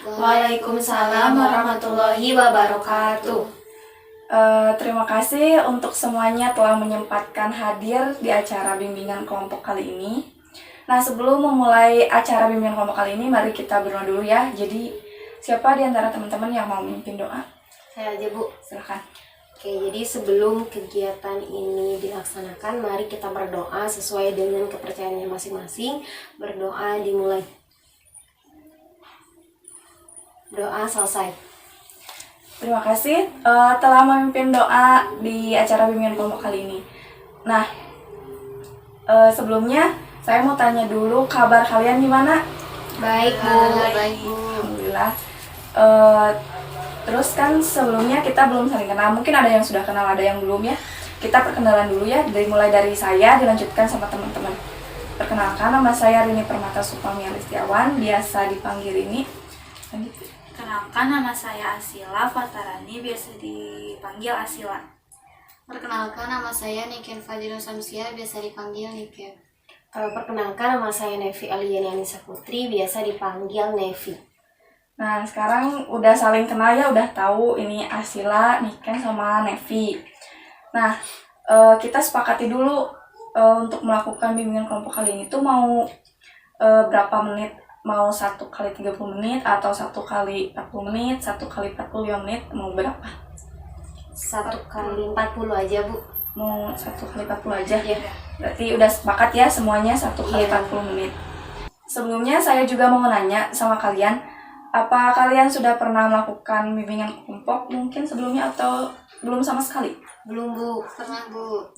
Waalaikumsalam warahmatullahi wabarakatuh. Terima kasih untuk semuanya telah menyempatkan hadir di acara bimbingan kelompok kali ini. Nah, sebelum memulai acara bimbingan kelompok kali ini, mari kita berdoa dulu ya. Jadi, siapa di antara teman-teman yang mau memimpin doa? Saya aja, Bu. Silakan. Oke, jadi sebelum kegiatan ini dilaksanakan, mari kita berdoa sesuai dengan kepercayaannya masing-masing. Berdoa dimulai. Doa selesai. Terima kasih telah memimpin doa di acara bimbingan kelompok kali ini. Nah, sebelumnya saya mau tanya dulu kabar kalian gimana? Baik, Bu. Baik, Bu. Alhamdulillah. Terus kan sebelumnya kita belum saling kenal. Mungkin ada yang sudah kenal, ada yang belum ya. Kita perkenalan dulu ya, mulai dari saya dilanjutkan sama teman-teman. Perkenalkan, nama saya Rini Permata Supami Alistiawan, biasa dipanggil Rini. Lanjut. Kenalkan, nama saya Asila Fatarani, biasa dipanggil Asila. Perkenalkan, nama saya Niken Fadila Samsia, biasa dipanggil Niken. Perkenalkan, nama saya Nevi Aliani Anissa Putri, biasa dipanggil Nevi. Nah, sekarang udah saling kenal ya, udah tahu ini Asila, Niken, sama Nevi. Nah, kita sepakati dulu untuk melakukan bimbingan kelompok kali ini tuh mau berapa menit? Mau 1 kali 30 menit atau 1 kali 40 menit, 1 kali 45 menit, mau berapa? 1 kali 40 aja, Bu. Mau 1 kali 40 aja? Ya. Berarti udah sepakat ya semuanya 1 kali 40 menit. Sebelumnya saya juga mau nanya sama kalian, apa kalian sudah pernah melakukan bimbingan kelompok mungkin sebelumnya atau belum sama sekali? Belum, Bu. Pernah, Bu.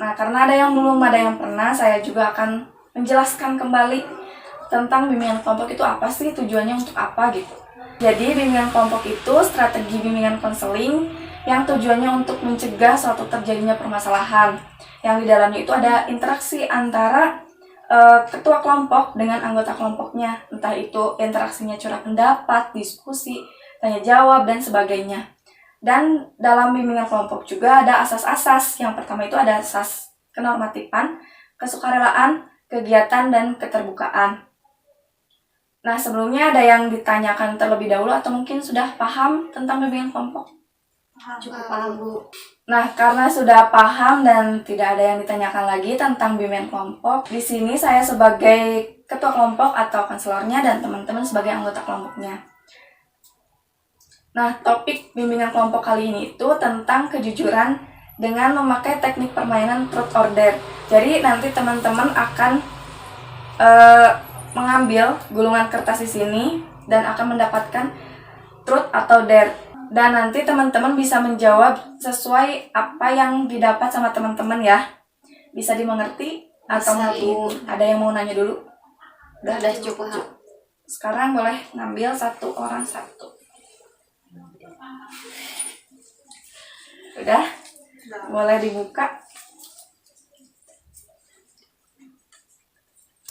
Nah, karena ada yang belum, ada yang pernah, saya juga akan menjelaskan kembali tentang bimbingan kelompok itu apa sih, tujuannya untuk apa gitu. Jadi bimbingan kelompok itu strategi bimbingan konseling yang tujuannya untuk mencegah suatu terjadinya permasalahan. Yang di dalamnya itu ada interaksi antara ketua kelompok dengan anggota kelompoknya. Entah itu interaksinya curhat pendapat, diskusi, tanya jawab, dan sebagainya. Dan dalam bimbingan kelompok juga ada asas-asas. Yang pertama itu ada asas kenormatifan, kesukarelaan, kegiatan, dan keterbukaan. Nah, sebelumnya ada yang ditanyakan terlebih dahulu atau mungkin sudah paham tentang bimbingan kelompok? Cukup paham, Bu. Nah, karena sudah paham dan tidak ada yang ditanyakan lagi tentang bimbingan kelompok, di sini saya sebagai ketua kelompok atau konselornya dan teman-teman sebagai anggota kelompoknya. Nah, topik bimbingan kelompok kali ini itu tentang kejujuran dengan memakai teknik permainan truth or dare. Jadi nanti teman-teman akan mengambil gulungan kertas di sini dan akan mendapatkan truth atau dare. Dan nanti teman-teman bisa menjawab sesuai apa yang didapat sama teman-teman ya. Bisa dimengerti atau mungkin ada yang mau nanya dulu? Udah cukup, Bu. Sekarang boleh ngambil satu orang satu. Udah? Boleh dibuka.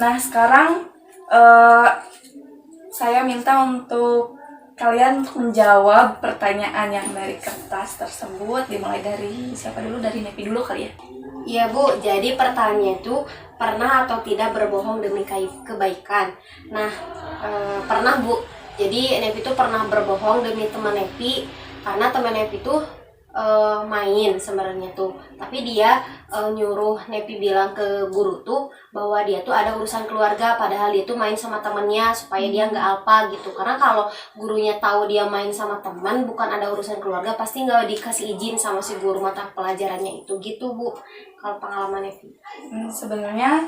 Nah, sekarang saya minta untuk kalian untuk menjawab pertanyaan yang dari kertas tersebut. Dimulai dari siapa dulu? Dari Nevi dulu kali ya? Iya, Bu. Jadi pertanyaannya itu pernah atau tidak berbohong demi kebaikan. Nah, pernah, Bu. Jadi Nevi itu pernah berbohong demi teman Nevi karena teman Nevi itu main sebenarnya tuh, tapi dia nyuruh Nevi bilang ke guru tuh bahwa dia tuh ada urusan keluarga, padahal dia tuh main sama temennya supaya dia nggak alpa gitu. Karena kalau gurunya tahu dia main sama teman bukan ada urusan keluarga, pasti nggak dikasih izin sama si guru mata pelajarannya itu gitu, Bu. Kalau pengalaman Nevi. Sebenarnya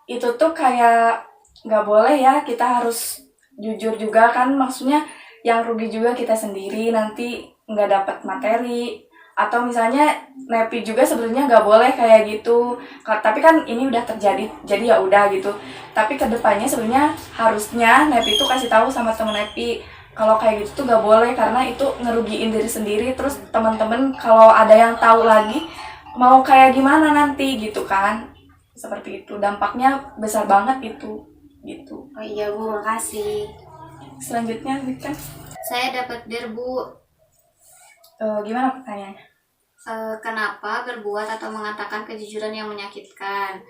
itu tuh kayak nggak boleh ya, kita harus jujur juga kan, maksudnya yang rugi juga kita sendiri, nanti nggak dapat materi. Atau misalnya Nevi juga sebenarnya nggak boleh kayak gitu, tapi kan ini udah terjadi, jadi ya udah gitu. Tapi kedepannya sebenarnya harusnya Nevi tuh kasih tahu sama temen Nevi kalau kayak gitu tuh nggak boleh, karena itu ngerugiin diri sendiri. Terus teman-teman kalau ada yang tahu lagi mau kayak gimana nanti gitu kan, seperti itu, dampaknya besar banget itu gitu. Oh iya, Bu, makasih. Selanjutnya kan Saya dapat der, Bu. Gimana pertanyaannya? Kenapa berbuat atau mengatakan kejujuran yang menyakitkan?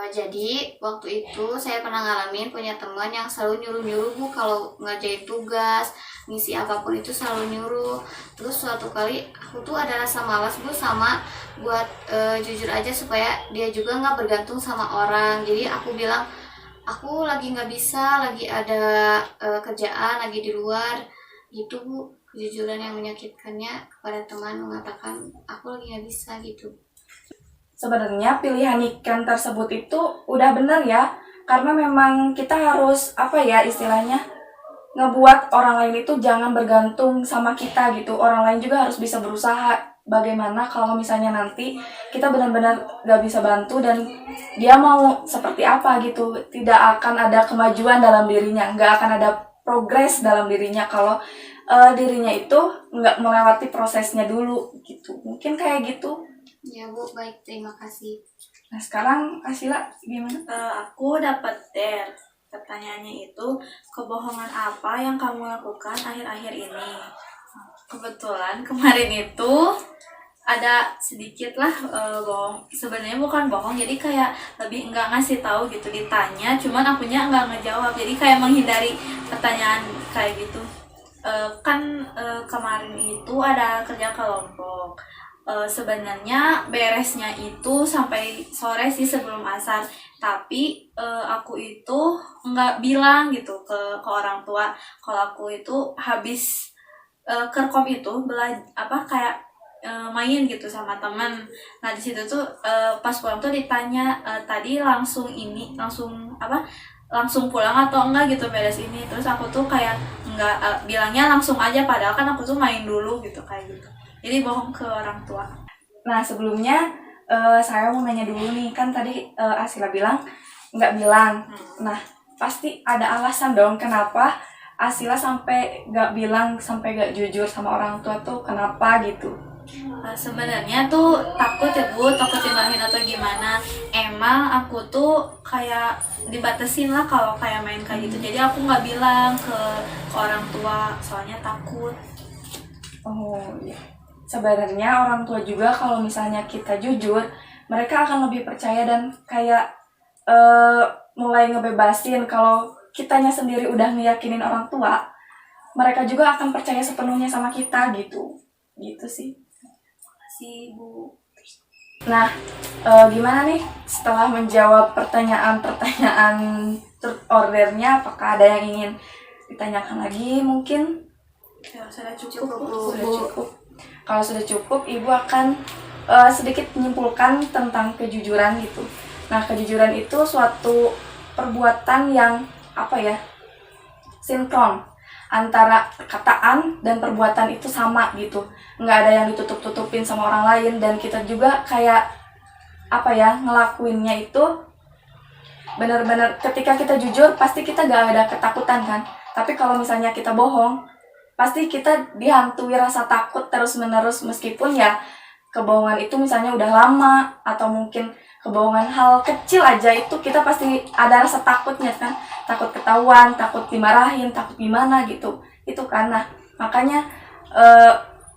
Jadi waktu itu saya pernah ngalamin punya teman yang selalu nyuruh-nyuruh Bu kalau ngerjain tugas, ngisi apapun itu selalu nyuruh. Terus suatu kali aku tuh ada rasa malas Bu sama buat jujur aja supaya dia juga nggak bergantung sama orang. Jadi aku bilang aku lagi nggak bisa, lagi ada kerjaan, lagi di luar gitu Bu. Kejujuran yang menyakitkannya kepada teman mengatakan aku lagi nggak bisa gitu. Sebenarnya pilihan niken tersebut itu udah benar ya, karena memang kita harus apa ya istilahnya ngebuat orang lain itu jangan bergantung sama kita gitu. Orang lain juga harus bisa berusaha. Bagaimana kalau misalnya nanti kita benar-benar gak bisa bantu dan dia mau seperti apa gitu, tidak akan ada kemajuan dalam dirinya, gak akan ada progres dalam dirinya kalau dirinya itu nggak melewati prosesnya dulu gitu. Mungkin kayak gitu. Ya Bu, baik, terima kasih. Nah sekarang Asila gimana? Aku dapat pertanyaannya itu, kebohongan apa yang kamu lakukan akhir-akhir ini? Kebetulan kemarin itu ada sedikit lah bohong. Sebenarnya bukan bohong, jadi kayak lebih nggak ngasih tahu gitu, ditanya cuman akunya nggak ngejawab, jadi kayak menghindari pertanyaan kayak gitu. Kemarin itu ada kerja kelompok. Sebenarnya beresnya itu sampai sore sih sebelum asar, tapi aku itu nggak bilang gitu ke orang tua kalau aku itu habis kerkom itu kayak main gitu sama teman. Nah di situ tuh pas pulang tuh ditanya tadi langsung pulang atau enggak gitu beres ini. Terus aku tuh kayak enggak, bilangnya langsung aja padahal kan aku tuh main dulu gitu kayak gitu. Jadi bohong ke orang tua. Nah sebelumnya saya mau nanya dulu nih, kan tadi Asila bilang nggak bilang. Nah pasti ada alasan dong kenapa Asila sampai nggak bilang, sampai nggak jujur sama orang tua tuh kenapa gitu? Sebenarnya tuh takut ya Bu, takut dimarahin atau gimana. Emang aku tuh kayak dibatasin lah kalau kayak main kayak gitu. Jadi aku nggak bilang ke orang tua, soalnya takut. Oh iya. Sebenarnya orang tua juga kalau misalnya kita jujur, mereka akan lebih percaya dan kayak mulai ngebebasin. Kalau kitanya sendiri udah ngeyakinin orang tua, mereka juga akan percaya sepenuhnya sama kita gitu. Gitu sih. Si Bu. Nah, gimana nih setelah menjawab pertanyaan-pertanyaan truth ordernya, apakah ada yang ingin ditanyakan lagi mungkin? Ya, sudah cukup Bu. Sudah cukup. Kalau sudah cukup, Ibu akan sedikit menyimpulkan tentang kejujuran gitu. Nah, kejujuran itu suatu perbuatan yang sinkron antara perkataan dan perbuatan itu sama gitu. Nggak ada yang ditutup-tutupin sama orang lain, dan kita juga kayak ngelakuinnya itu benar-benar ketika kita jujur pasti kita nggak ada ketakutan kan. Tapi kalau misalnya kita bohong, pasti kita dihantui rasa takut terus-menerus, meskipun ya kebohongan itu misalnya udah lama atau mungkin kebohongan hal kecil aja itu kita pasti ada rasa takutnya kan, takut ketahuan, takut dimarahin, takut gimana gitu. Itu kan. Nah, makanya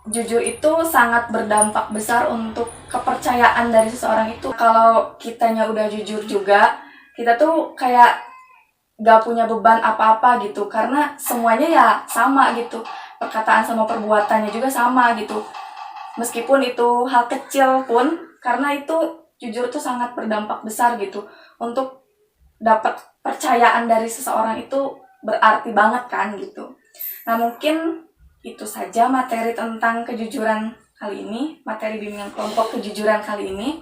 jujur itu sangat berdampak besar untuk kepercayaan dari seseorang itu. Kalau kitanya udah jujur juga, kita tuh kayak gak punya beban apa-apa gitu, karena semuanya ya sama gitu, perkataan sama perbuatannya juga sama gitu. Meskipun itu hal kecil pun, karena itu jujur tuh sangat berdampak besar gitu untuk dapat percayaan dari seseorang, itu berarti banget kan gitu. Nah mungkin itu saja materi tentang kejujuran kali ini, materi bimbingan kelompok kejujuran kali ini.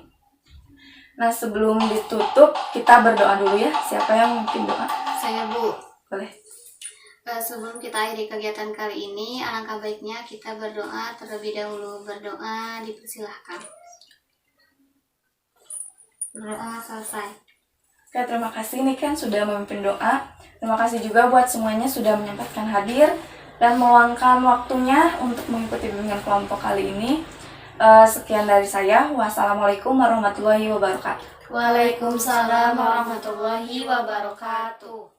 Nah sebelum ditutup kita berdoa dulu ya. Siapa yang mungkin doa? Saya Bu. Boleh. Sebelum kita akhiri kegiatan kali ini, alangkah baiknya kita berdoa terlebih dahulu. Berdoa dipersilahkan. Berdoa selesai. Oke, terima kasih nih kan sudah memimpin doa. Terima kasih juga buat semuanya sudah menyempatkan hadir dan meluangkan waktunya untuk mengikuti bimbingan kelompok kali ini. Sekian dari saya. Wassalamualaikum warahmatullahi wabarakatuh. Waalaikumsalam warahmatullahi wabarakatuh.